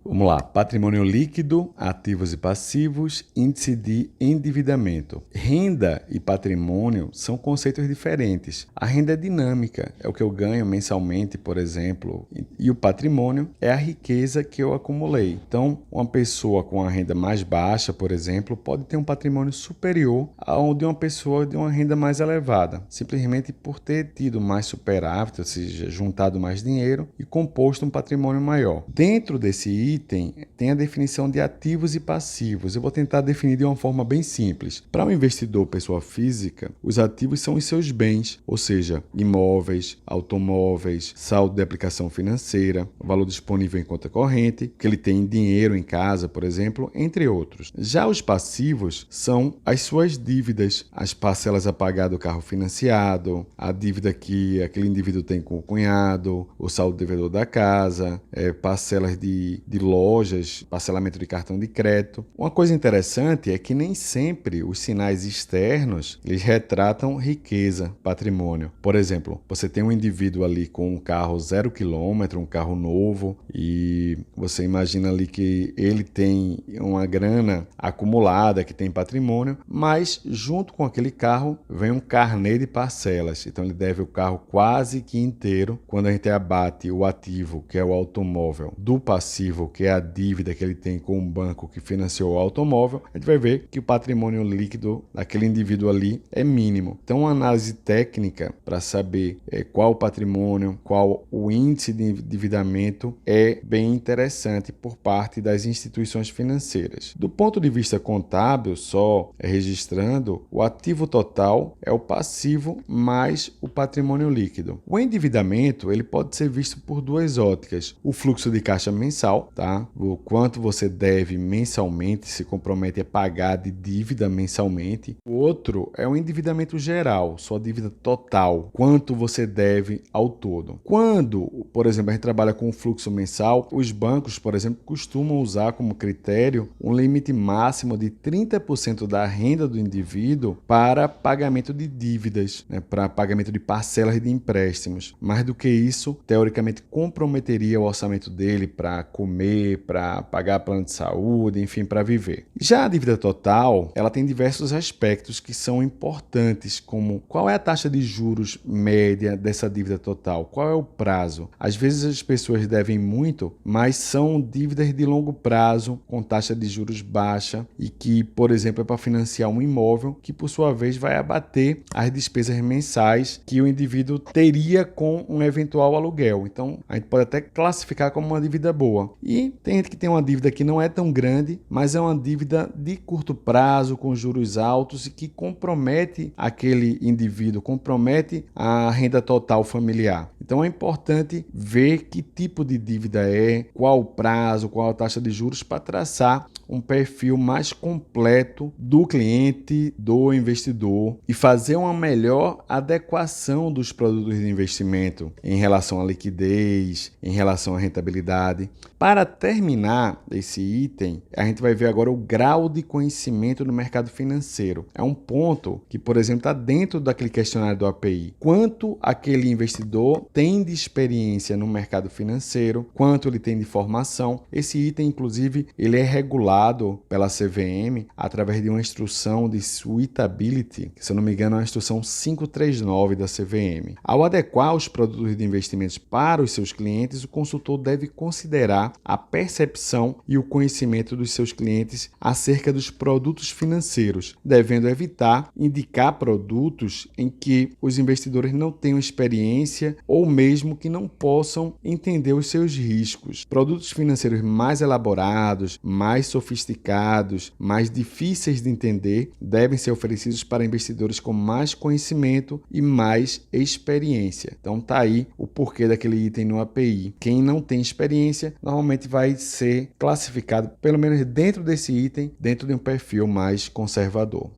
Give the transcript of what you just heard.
Vamos lá, patrimônio líquido, ativos e passivos, índice de endividamento. Renda e patrimônio são conceitos diferentes. A renda é dinâmica, é o que eu ganho mensalmente, por exemplo, e o patrimônio é a riqueza que eu acumulei. Então, uma pessoa com a renda mais baixa, por exemplo, pode ter um patrimônio superior ao de uma pessoa de uma renda mais elevada, simplesmente por ter tido mais superávit, ou seja, juntado mais dinheiro e composto um patrimônio maior. Dentro desse item tem a definição de ativos e passivos. Eu vou tentar definir de uma forma bem simples. Para um investidor pessoa física, os ativos são os seus bens, ou seja, imóveis, automóveis, saldo de aplicação financeira, valor disponível em conta corrente, que ele tem em dinheiro em casa, por exemplo, entre outros. Já os passivos são as suas dívidas, as parcelas a pagar do carro financiado, a dívida que aquele indivíduo tem com o cunhado, o saldo devedor da casa, parcelas de lojas, parcelamento de cartão de crédito. Uma coisa interessante é que nem sempre os sinais externos eles retratam riqueza, patrimônio. Por exemplo, você tem um indivíduo ali com um carro 0 km, um carro novo, e você imagina ali que ele tem uma grana acumulada, que tem patrimônio, mas junto com aquele carro vem um carnê de parcelas. Então ele deve o carro quase que inteiro. Quando a gente abate o ativo, que é o automóvel, do passivo, que é a dívida que ele tem com o banco que financiou o automóvel, a gente vai ver que o patrimônio líquido daquele indivíduo ali é mínimo. Então, uma análise técnica para saber qual o patrimônio, qual o índice de endividamento é bem interessante por parte das instituições financeiras. Do ponto de vista contábil, só registrando, o ativo total é o passivo mais o patrimônio líquido. O endividamento ele pode ser visto por duas óticas. O fluxo de caixa mensal, tá? O quanto você deve mensalmente, se compromete a pagar de dívida mensalmente. O outro é o endividamento geral, sua dívida total, quanto você deve ao todo. Quando, por exemplo, a gente trabalha com o fluxo mensal, os bancos, por exemplo, costumam usar como critério um limite máximo de 30% da renda do indivíduo para pagamento de dívidas, né? Para pagamento de parcelas de empréstimos. Mais do que isso, teoricamente comprometeria o orçamento dele para comer, para pagar plano de saúde, enfim, para viver. Já a dívida total, ela tem diversos aspectos que são importantes, como qual é a taxa de juros média dessa dívida total, qual é o prazo. Às vezes as pessoas devem muito, mas são dívidas de longo prazo, com taxa de juros baixa e que, por exemplo, é para financiar um imóvel que, por sua vez, vai abater as despesas mensais que o indivíduo teria com um eventual aluguel. Então, a gente pode até classificar como uma dívida boa. E tem gente que tem uma dívida que não é tão grande, mas é uma dívida de curto prazo, com juros altos e que compromete aquele indivíduo, compromete a renda total familiar. Então é importante ver que tipo de dívida é, qual o prazo, qual a taxa de juros para traçar um perfil mais completo do cliente, do investidor e fazer uma melhor adequação dos produtos de investimento em relação à liquidez, em relação à rentabilidade. Para terminar esse item, a gente vai ver agora o grau de conhecimento do mercado financeiro. É um ponto que, por exemplo, está dentro daquele questionário do API. Quanto aquele investidor tem de experiência no mercado financeiro, quanto ele tem de formação. Esse item, inclusive, ele é regulado pela CVM através de uma instrução de suitability, que, se eu não me engano, é a instrução 539 da CVM. Ao adequar os produtos de investimentos para os seus clientes, o consultor deve considerar a percepção e o conhecimento dos seus clientes acerca dos produtos financeiros, devendo evitar indicar produtos em que os investidores não tenham experiência ou mesmo que não possam entender os seus riscos. Produtos financeiros mais elaborados, mais sofisticados, mais difíceis de entender, devem ser oferecidos para investidores com mais conhecimento e mais experiência. Então tá aí o porquê daquele item no API. Quem não tem experiência, normalmente vai ser classificado, pelo menos dentro desse item, dentro de um perfil mais conservador.